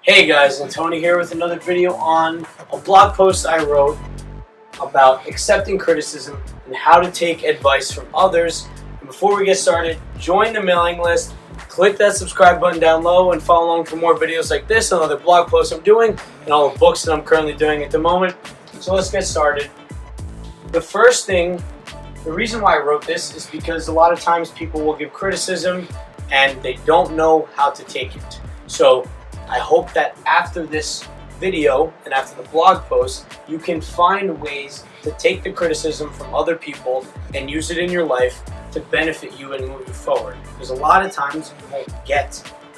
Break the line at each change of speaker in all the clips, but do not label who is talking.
Hey guys, and Tony here with another video on a blog post I wrote about accepting criticism and how to take advice from others. And before we get started, join the mailing list, click that subscribe button down low, and follow along for more videos like this and other blog posts I'm doing and all the books that I'm currently doing at the moment. So let's get started. The first thing, the reason why I wrote this is because a lot of times people will give criticism and they don't know how to take it. So I hope that after this video and after the blog post, you can find ways to take the criticism from other people and use it in your life to benefit you and move you forward. Because a lot of times you won't get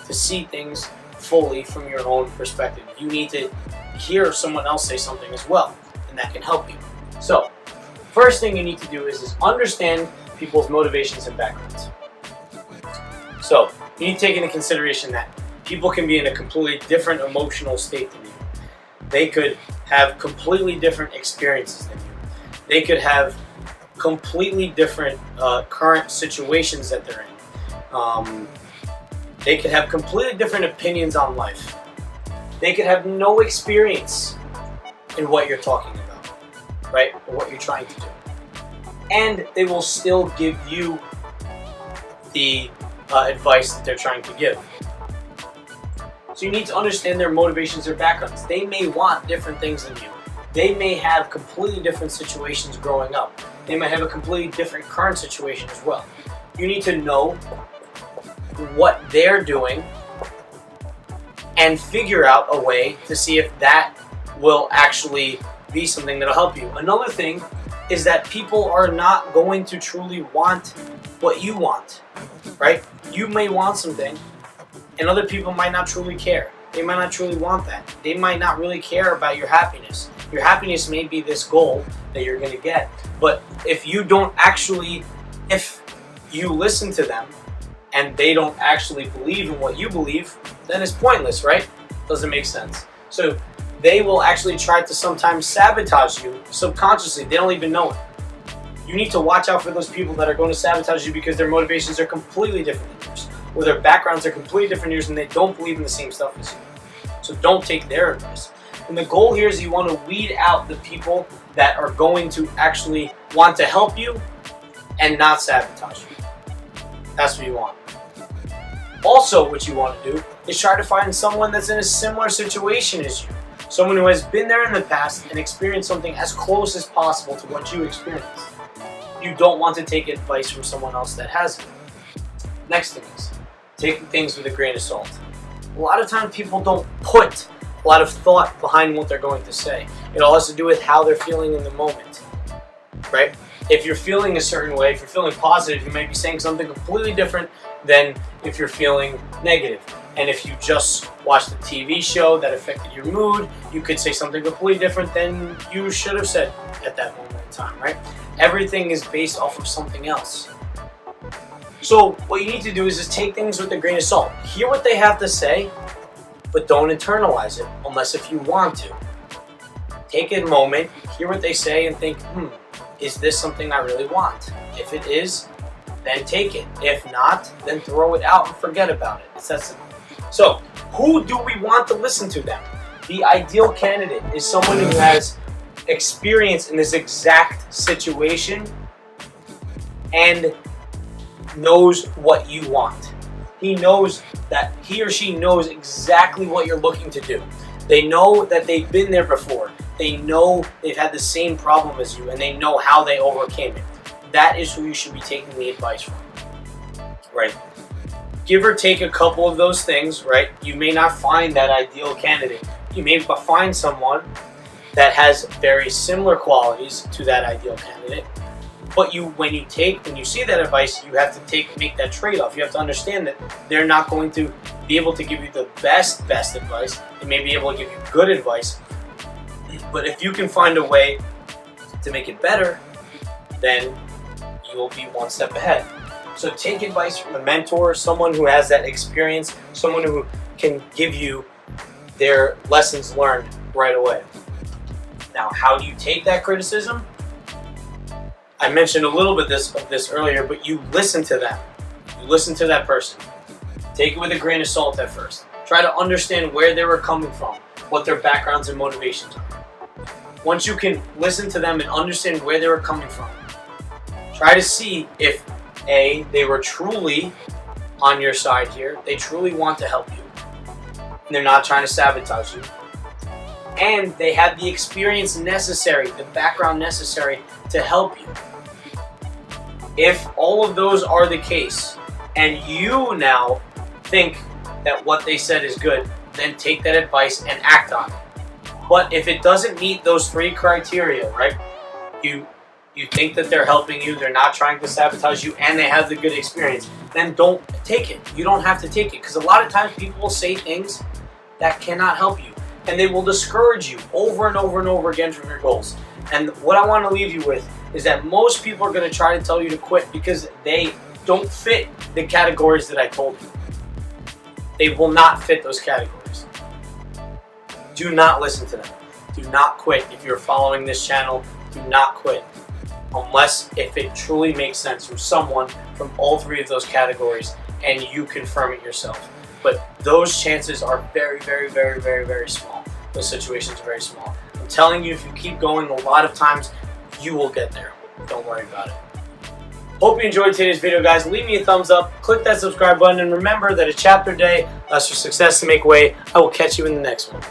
to see things fully from your own perspective. You need to hear someone else say something as well, and that can help you. So, first thing you need to do is understand people's motivations and backgrounds. So, you need to take into consideration that people can be in a completely different emotional state than you. They could have completely different experiences than you. They could have completely different current situations that they're in. They could have completely different opinions on life. They could have no experience in what you're talking about, right? Or what you're trying to do. And they will still give you the advice that they're trying to give. So you need to understand their motivations, their backgrounds. They may want different things than you. They may have completely different situations growing up. They might have a completely different current situation as well. You need to know what they're doing and figure out a way to see if that will actually be something that'll help you. Another thing is that people are not going to truly want what you want, right? You may want something, and other people might not truly care. They might not truly want that. They might not really care about your happiness. Your happiness may be this goal that you're going to get. But if you listen to them and they don't actually believe in what you believe, then it's pointless, right? Doesn't make sense. So they will actually try to sometimes sabotage you subconsciously. They don't even know it. You need to watch out for those people that are going to sabotage you because their motivations are completely different than yours, or their backgrounds are completely different than yours and they don't believe in the same stuff as you. So don't take their advice. And the goal here is you want to weed out the people that are going to actually want to help you and not sabotage you. That's what you want. Also, what you want to do is try to find someone that's in a similar situation as you. Someone who has been there in the past and experienced something as close as possible to what you experienced. You don't want to take advice from someone else that hasn't. Next thing is, taking things with a grain of salt. A lot of times people don't put a lot of thought behind what they're going to say. It all has to do with how they're feeling in the moment, right? If you're feeling a certain way, if you're feeling positive, you might be saying something completely different than if you're feeling negative. And if you just watched a TV show that affected your mood, you could say something completely different than you should have said at that moment in time, right? Everything is based off of something else. So what you need to do is just take things with a grain of salt. Hear what they have to say, but don't internalize it unless if you want to. Take a moment, hear what they say, and think, is this something I really want? If it is, then take it. If not, then throw it out and forget about it. It's that simple. So, who do we want to listen to then? The ideal candidate is someone who has experience in this exact situation and knows what you want. He knows that he or she knows exactly what you're looking to do. They know that they've been there before. They know they've had the same problem as you and they know how they overcame it. That is who you should be taking the advice from, right? Give or take a couple of those things, right? You may not find that ideal candidate. You may find someone that has very similar qualities to that ideal candidate. But when you see that advice, you have to make that trade-off. You have to understand that they're not going to be able to give you the best advice. They may be able to give you good advice. But if you can find a way to make it better, then you will be one step ahead. So take advice from a mentor, someone who has that experience, someone who can give you their lessons learned right away. Now, how do you take that criticism? I mentioned a little bit of this earlier, but you listen to them. You listen to that person. Take it with a grain of salt at first. Try to understand where they were coming from, what their backgrounds and motivations are. Once you can listen to them and understand where they were coming from, try to see if A, they were truly on your side here, they truly want to help you, and they're not trying to sabotage you, and they have the experience necessary, the background necessary to help you. If all of those are the case, and you now think that what they said is good, then take that advice and act on it. But if it doesn't meet those 3 criteria, right? You think that they're helping you, they're not trying to sabotage you, and they have the good experience, then don't take it. You don't have to take it, because a lot of times people will say things that cannot help you, and they will discourage you over and over and over again from your goals. And what I want to leave you with is that most people are going to try to tell you to quit because they don't fit the categories that I told you. They will not fit those categories. Do not listen to them. Do not quit. If you're following this channel, do not quit. Unless if it truly makes sense from someone from all 3 of those categories and you confirm it yourself. But those chances are very, very, very, very, very small. Those situations are very small. I'm telling you, if you keep going, a lot of times you will get there. Don't worry about it. Hope you enjoyed today's video, guys. Leave me a thumbs up, click that subscribe button, and remember that a chapter a day allows for success to make way. I will catch you in the next one.